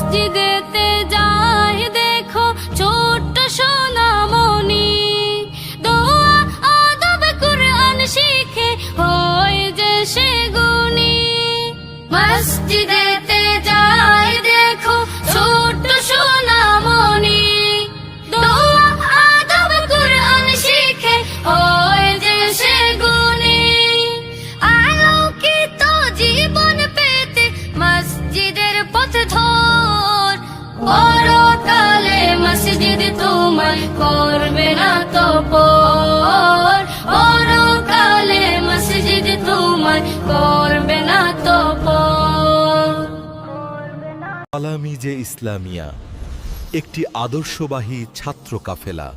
মসজিদেতে যায় দেখো ছোট্ট সোনামণি, দোয়া আদব কুরআন শিখে হয় যে সে গুণী। মসজিদেতে যায় দেখো ছোট্ট সোনামণি, দোয়া আদব কুরআন শিখে হয় যে সে গুণী। আলোকিত জীবন পেতে মসজিদের পথ ধর, পরকালে মসজিদ তোমায় করবে না তো পর, পরকালে মসজিদ তোমায় করবে না তো পর। তালামিজে ইসলামিয়া একটি আদর্শবাহী ছাত্র কাফেলা।